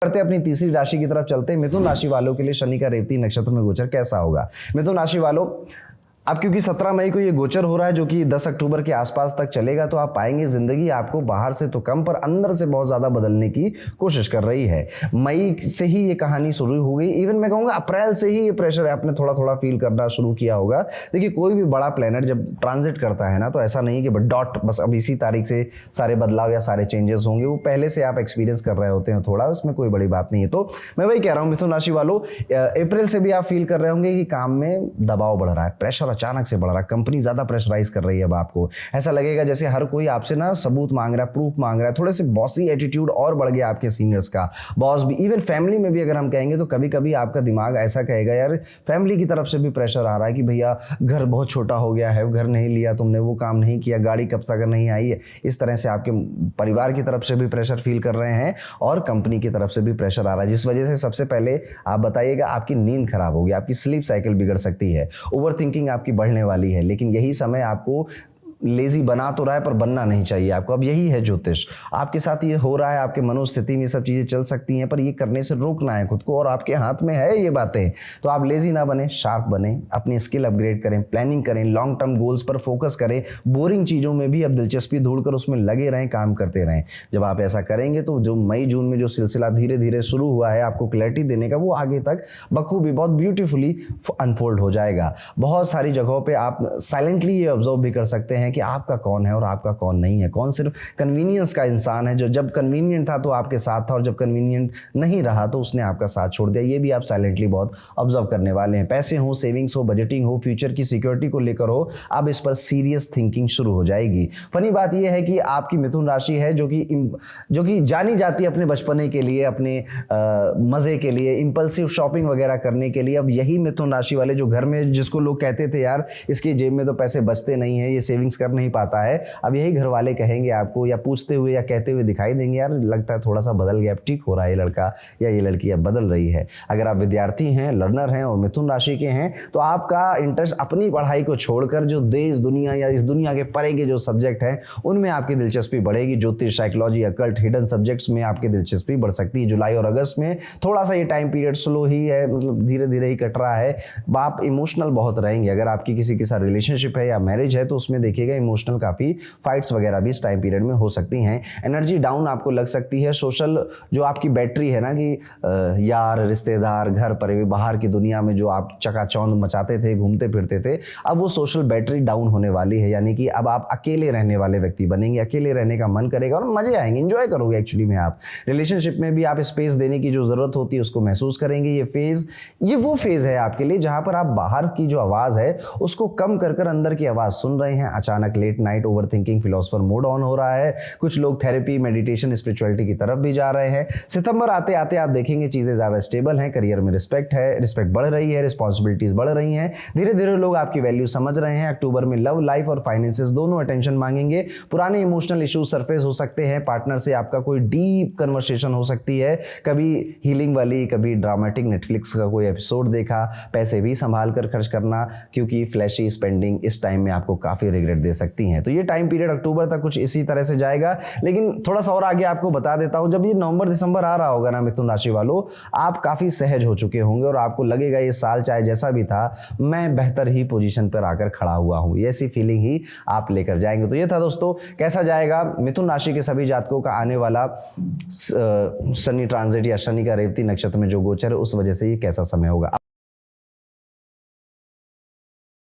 करते अपनी तीसरी राशि की तरफ चलते हैं। मिथुन राशि वालों के लिए शनि का रेवती नक्षत्र में गोचर कैसा होगा। मिथुन राशि वालों, अब क्योंकि 17 मई को ये गोचर हो रहा है जो कि 10 अक्टूबर के आसपास तक चलेगा, तो आप पाएंगे जिंदगी आपको बाहर से तो कम पर अंदर से बहुत ज्यादा बदलने की कोशिश कर रही है। मई से ही ये कहानी शुरू हो गई, इवन मैं कहूंगा अप्रैल से ही ये प्रेशर आपने थोड़ा थोड़ा फील करना शुरू किया होगा। देखिए कोई भी बड़ा प्लेनेट जब ट्रांजिट करता है ना, तो ऐसा नहीं कि बस अब इसी तारीख से सारे बदलाव या सारे चेंजेस होंगे, वो पहले से आप एक्सपीरियंस कर रहे होते हैं थोड़ा, उसमें कोई बड़ी बात नहीं है। तो मैं वही कह रहा हूँ मिथुन राशि वालों, अप्रैल से भी आप फील कर रहे होंगे कि काम में दबाव बढ़ रहा है, प्रेशर अचानक से बढ़ रहा है, कंपनी ज्यादा प्रेशराइज कर रही है। अब आपको ऐसा लगेगा जैसे हर कोई आपसे ना सबूत मांग रहा है, प्रूफ मांग रहा है, थोड़े से बॉसी एटीट्यूड और बढ़ गया आपके सीनियर्स का। बॉस भी, इवन फैमिली में भी अगर हम कहेंगे तो कभी कभी आपका दिमाग ऐसा कहेगा यार फैमिली की तरफ से भी प्रेशर आ रहा है कि भैया घर बहुत छोटा हो गया है, घर नहीं लिया तुमने, वो काम नहीं किया, गाड़ी कब तक नहीं आई है। इस तरह से आपके परिवार की तरफ से भी प्रेशर फील कर रहे हैं और कंपनी की तरफ से भी प्रेशर आ रहा है, जिस वजह से सबसे पहले आप बताइएगा आपकी नींद खराब होगी, आपकी स्लीप साइकिल बिगड़ सकती है, ओवर थिंकिंग आपकी बढ़ने वाली है। लेकिन यही समय आपको लेजी बना तो रहा है पर बनना नहीं चाहिए आपको। अब यही है ज्योतिष, आपके साथ ये हो रहा है, आपके मनोस्थिति में सब चीजें चल सकती हैं, पर ये करने से रोकना है खुद को और आपके हाथ में है ये बातें। तो आप लेजी ना बने, शार्प बने, अपनी स्किल अपग्रेड करें, प्लानिंग करें, लॉन्ग टर्म गोल्स पर फोकस करें, बोरिंग चीजों में भी अब दिलचस्पी ढूंढकर उसमें लगे रहें, काम करते रहें। जब आप ऐसा करेंगे तो जो मई जून में जो सिलसिला धीरे धीरे शुरू हुआ है आपको क्लैरिटी देने का, वो आगे तक बखूबी बहुत ब्यूटीफुली अनफोल्ड हो जाएगा। बहुत सारी जगहों पर आप साइलेंटली ये ऑब्जर्व भी कर सकते हैं कि आपका कौन है और आपका कौन नहीं है, कौन सिर्फ कन्वीनियंस का इंसान है जो जब कन्वीनियंट था तो आपके साथ था और जब कन्वीनियंट नहीं रहा तो उसने आपका साथ छोड़ दिया। ये भी आप साइलेंटली बहुत ऑब्जर्व करने वाले हैं। पैसे हो, सेविंग्स हो, बजटिंग हो, फ्यूचर की सिक्योरिटी को लेकर हो, अब इस पर सीरियस थिंकिंग शुरू हो जाएगी। फनी बात यह है कि आपकी मिथुन राशि है जो कि जानी जाती है अपने बचपने के लिए, अपने मजे के लिए, इंपल्सिव शॉपिंग वगैरह करने के लिए। अब यही मिथुन राशि वाले जो घर में जिसको लोग कहते थे यार इसकी जेब में तो पैसे बचते नहीं है, ये सेविंग्स कर नहीं पाता है, अब यही घर वाले कहेंगे आपको या पूछते हुए या कहते हुए दिखाई देंगे यार लगता है थोड़ा सा बदल गया, अब ठीक हो रहा है ये लड़का या ये लड़की अब बदल रही है। अगर आप विद्यार्थी हैं, लर्नर हैं और मिथुन राशि के हैं तो आपका इंटरेस्ट अपनी पढ़ाई को छोड़कर जो देश दुनिया या इस दुनिया के परे के जो सब्जेक्ट हैं उनमें आपकी दिलचस्पी बढ़ेगी। ज्योतिष, साइकोलॉजी, अकल्ट, हिडन सब्जेक्ट्स में आपकी दिलचस्पी बढ़ सकती है। जुलाई और अगस्त में थोड़ा सा ये टाइम पीरियड स्लो ही है, मतलब धीरे धीरे ही कट रहा है। आप इमोशनल बहुत रहेंगे। अगर आपकी किसी के साथ रिलेशनशिप है या मैरिज है तो उसमें देखिएगा इमोशनल काफी फाइट्स वगैरह भी इस टाइम पीरियड में हो सकती हैं। एनर्जी डाउन आपको लग सकती है। सोशल जो आपकी बैटरी है ना कि यार, रिश्तेदार, घर पर, बाहर की दुनिया में जो आप चकाचौंध मचाते थे, घूमते फिरते थे, अब वो सोशल बैटरी डाउन होने वाली है। यानी कि अब आप अकेले रहने वाले व्यक्ति बनेंगे, अकेले रहने का मन करेगा और मजे आएंगे, एंजॉय करोगे एक्चुअली में। आप रिलेशनशिप में भी आप स्पेस देने की जो जरूरत होती है उसको महसूस करेंगे। ये वो फेज है आपके लिए जहां पर आप बाहर की जो आवाज है उसको कम कर अंदर की आवाज सुन रहे हैं। अचानक late night overthinking philosopher mode on हो रहा है। कुछ लोग थेरेपी, मेडिटेशन, स्पिरिचुअलिटी की तरफ भी जा रहे हैं। सितंबर आते आते आप देखेंगे चीजें ज्यादा स्टेबल हैं, करियर में रिस्पेक्ट है, रिस्पेक्ट बढ़ रही है, रिस्पॉन्सिबिलिटीज बढ़ रही हैं, धीरे धीरे लोग आपकी वैल्यू समझ रहे हैं। अक्टूबर में लव लाइफ और फाइनेंसेस दोनों अटेंशन मांगेंगे। पुराने इमोशनल इश्यूज सरफेस हो सकते हैं। पार्टनर से आपका कोई डीप कन्वर्सेशन हो सकती है, कभी हीलिंग वाली, कभी ड्रामेटिक नेटफ्लिक्स का कोई एपिसोड देखा। पैसे भी संभाल कर खर्च करना क्योंकि फ्लैशी स्पेंडिंग इस टाइम में आपको काफी रिग्रेट दे सकती हैं। तो ये टाइम पीरियड अक्टूबर तक कुछ इसी तरह से जाएगा। लेकिन थोड़ा सा और आगे आपको बता देता हूं, जब ये नवंबर दिसंबर आ रहा होगा ना मिथुन राशि वालों, आप काफी सहज हो चुके होंगे और आपको लगेगा ये साल चाहे जैसा भी था मैं बेहतर ही पोजीशन पर आकर खड़ा हुआ हूं, ये ऐसी फीलिंग ही आप लेकर जाएंगे। तो ये था दोस्तों, कैसा जाएगा मिथुन राशि के सभी जातकों का आने वाला शनि ट्रांजिट या शनि का रेवती नक्षत्र में जो गोचर है उस वजह से ये कैसा समय होगा।